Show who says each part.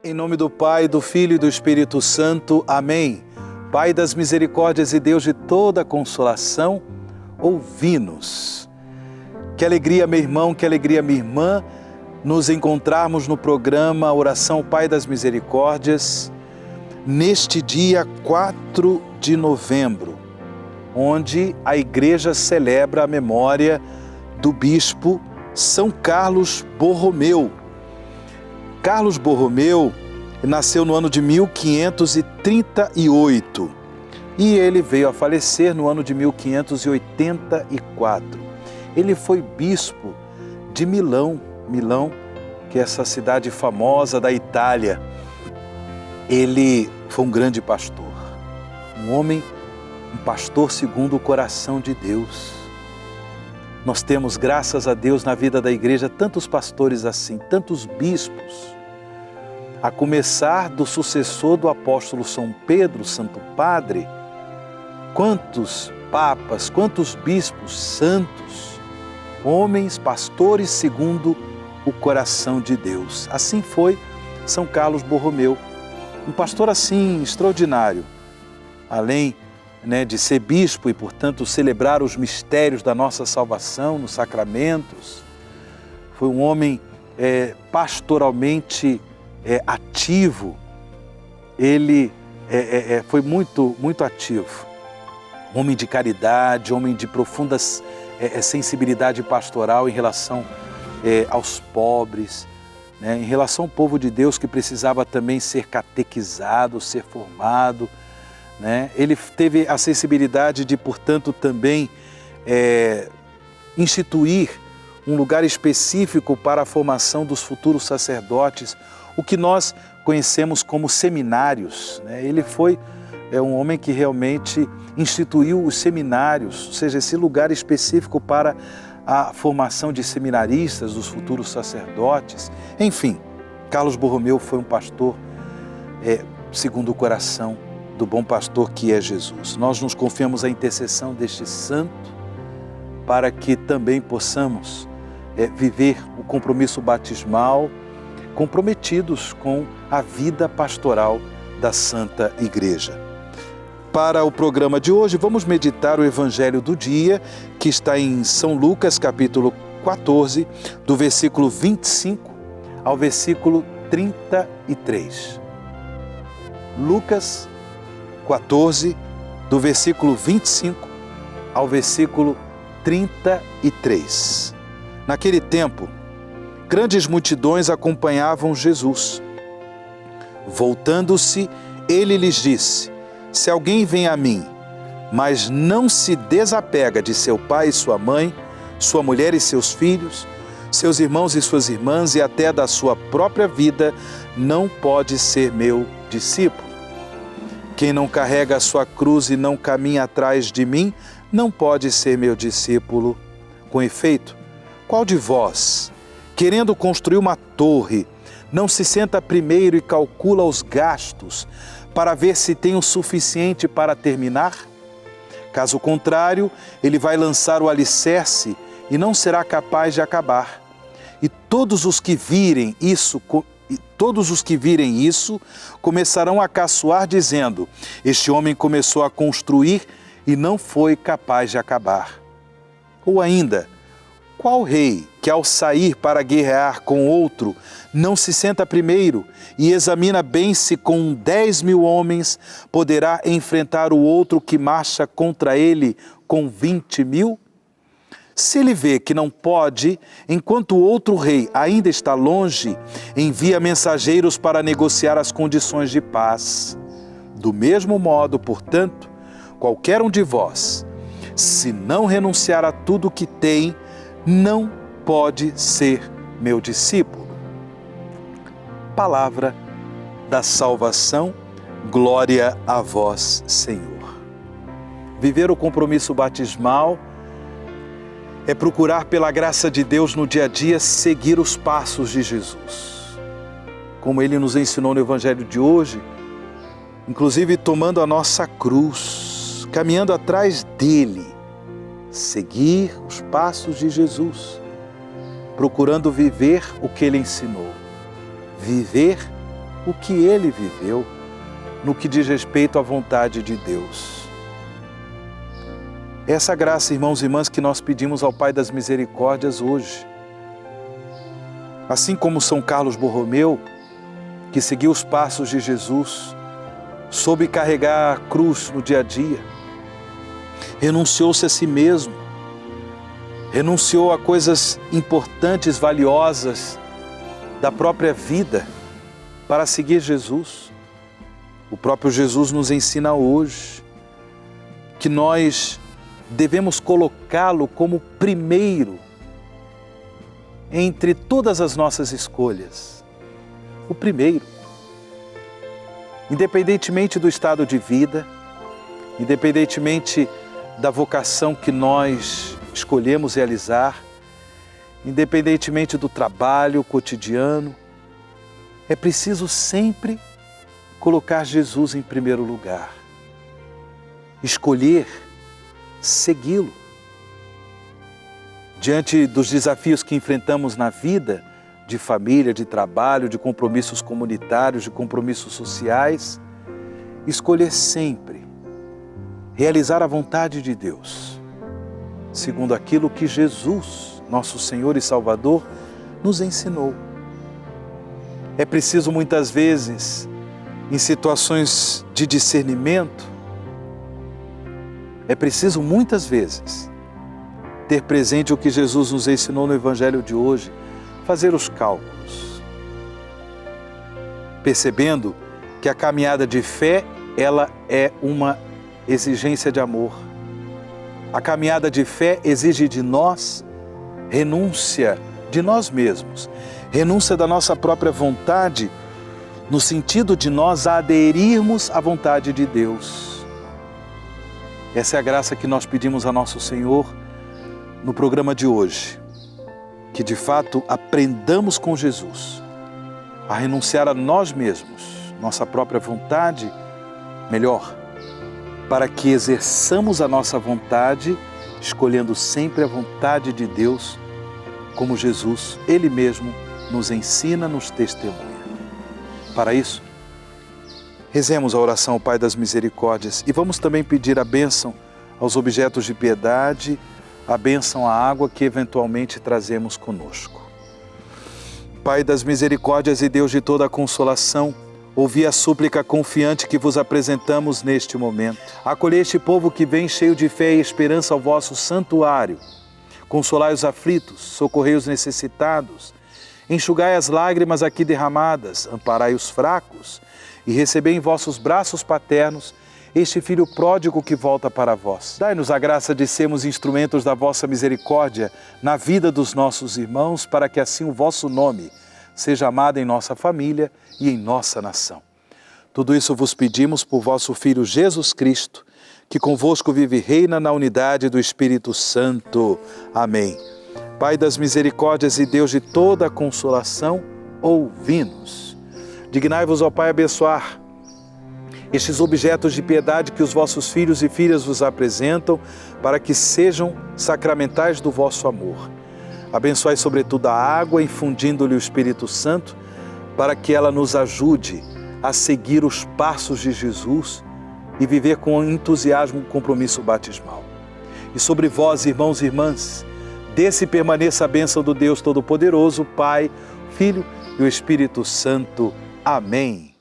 Speaker 1: Em nome do Pai, do Filho e do Espírito Santo. Amém. Pai das misericórdias e Deus de toda consolação, ouvi-nos. Que alegria, meu irmão, que alegria, minha irmã, nos encontrarmos no programa Oração Pai das Misericórdias, neste dia 4 de novembro, onde a Igreja celebra a memória do Bispo São Carlos Borromeu. Carlos Borromeu nasceu no ano de 1538 e ele veio a falecer no ano de 1584. Ele foi bispo de Milão, que é essa cidade famosa da Itália. Ele foi um grande pastor, um pastor segundo o coração de Deus. Nós temos, graças a Deus, na vida da igreja, tantos pastores assim, tantos bispos, a começar do sucessor do apóstolo São Pedro, Santo Padre. Quantos papas, quantos bispos santos, homens, pastores segundo o coração de Deus. Assim foi São Carlos Borromeu, um pastor assim extraordinário, além de ser bispo e, portanto, celebrar os mistérios da nossa salvação nos sacramentos. Foi um homem pastoralmente ativo. Ele foi muito ativo. Homem de caridade, homem de profunda sensibilidade pastoral em relação aos pobres, em relação ao povo de Deus que precisava também ser catequizado, ser formado. Ele teve a sensibilidade de, portanto, também instituir um lugar específico para a formação dos futuros sacerdotes, o que nós conhecemos como seminários. Ele foi um homem que realmente instituiu os seminários, ou seja, esse lugar específico para a formação de seminaristas, dos futuros sacerdotes. Enfim, Carlos Borromeu foi um pastor segundo o coração do bom pastor que é Jesus. Nós nos confiamos à intercessão deste santo para que também possamos viver o compromisso batismal, comprometidos com a vida pastoral da Santa Igreja. Para o programa de hoje, vamos meditar o Evangelho do dia, que está em São Lucas, capítulo 14, do versículo 25 ao versículo 33. Lucas 14, do versículo 25 ao versículo 33. Naquele tempo, grandes multidões acompanhavam Jesus. Voltando-se, ele lhes disse: se alguém vem a mim, mas não se desapega de seu pai e sua mãe, sua mulher e seus filhos, seus irmãos e suas irmãs e até da sua própria vida, não pode ser meu discípulo. Quem não carrega a sua cruz e não caminha atrás de mim, não pode ser meu discípulo. Com efeito, qual de vós, querendo construir uma torre, não se senta primeiro e calcula os gastos para ver se tem o suficiente para terminar? Caso contrário, ele vai lançar o alicerce e não será capaz de acabar. E todos os que virem isso começarão a caçoar, dizendo: este homem começou a construir e não foi capaz de acabar. Ou ainda, qual rei que ao sair para guerrear com outro não se senta primeiro e examina bem se com 10.000 homens poderá enfrentar o outro que marcha contra ele com 20.000? Se ele vê que não pode, enquanto o outro rei ainda está longe, envia mensageiros para negociar as condições de paz. Do mesmo modo, portanto, qualquer um de vós, se não renunciar a tudo o que tem, não pode ser meu discípulo. Palavra da salvação, glória a vós, Senhor. Viver o compromisso batismal é procurar, pela graça de Deus, no dia a dia, seguir os passos de Jesus. Como Ele nos ensinou no Evangelho de hoje, inclusive tomando a nossa cruz, caminhando atrás dEle, seguir os passos de Jesus, procurando viver o que Ele ensinou, viver o que ele viveu no que diz respeito à vontade de Deus. Essa graça, irmãos e irmãs, que nós pedimos ao Pai das Misericórdias hoje. Assim como São Carlos Borromeu, que seguiu os passos de Jesus, soube carregar a cruz no dia a dia, renunciou-se a si mesmo, renunciou a coisas importantes, valiosas da própria vida para seguir Jesus. O próprio Jesus nos ensina hoje que nós devemos colocá-lo como primeiro entre todas as nossas escolhas. O primeiro. Independentemente do estado de vida, independentemente da vocação que nós escolhemos realizar, independentemente do trabalho cotidiano, é preciso sempre colocar Jesus em primeiro lugar. Escolher segui-lo. Diante dos desafios que enfrentamos na vida, de família, de trabalho, de compromissos comunitários, de compromissos sociais, escolher sempre realizar a vontade de Deus, segundo aquilo que Jesus, nosso Senhor e Salvador, nos ensinou. É preciso muitas vezes, em situações de discernimento, é preciso muitas vezes ter presente o que Jesus nos ensinou no Evangelho de hoje, fazer os cálculos, percebendo que a caminhada de fé, ela é uma exigência de amor. A caminhada de fé exige de nós renúncia de nós mesmos, renúncia da nossa própria vontade, no sentido de nós aderirmos à vontade de Deus. Essa é a graça que nós pedimos a nosso Senhor no programa de hoje. Que de fato aprendamos com Jesus a renunciar a nós mesmos, nossa própria vontade, melhor, para que exerçamos a nossa vontade, escolhendo sempre a vontade de Deus, como Jesus, Ele mesmo, nos ensina, nos testemunha. Para isso, rezemos a oração ao Pai das Misericórdias e vamos também pedir a bênção aos objetos de piedade, a bênção à água que eventualmente trazemos conosco. Pai das Misericórdias e Deus de toda a consolação, ouvi a súplica confiante que vos apresentamos neste momento. Acolhei este povo que vem cheio de fé e esperança ao vosso santuário. Consolai os aflitos, socorrei os necessitados, enxugai as lágrimas aqui derramadas, amparai os fracos e recebei em vossos braços paternos este Filho pródigo que volta para vós. Dai-nos a graça de sermos instrumentos da vossa misericórdia na vida dos nossos irmãos, para que assim o vosso nome seja amado em nossa família e em nossa nação. Tudo isso vos pedimos por vosso Filho Jesus Cristo, que convosco vive e reina na unidade do Espírito Santo. Amém. Pai das misericórdias e Deus de toda a consolação, ouvi-nos. Dignai-vos, ó Pai, abençoar estes objetos de piedade que os vossos filhos e filhas vos apresentam, para que sejam sacramentais do vosso amor. Abençoai sobretudo a água, infundindo-lhe o Espírito Santo, para que ela nos ajude a seguir os passos de Jesus e viver com entusiasmo o compromisso batismal. E sobre vós, irmãos e irmãs, desce e permaneça a bênção do Deus Todo-Poderoso, Pai, Filho e o Espírito Santo. Amém.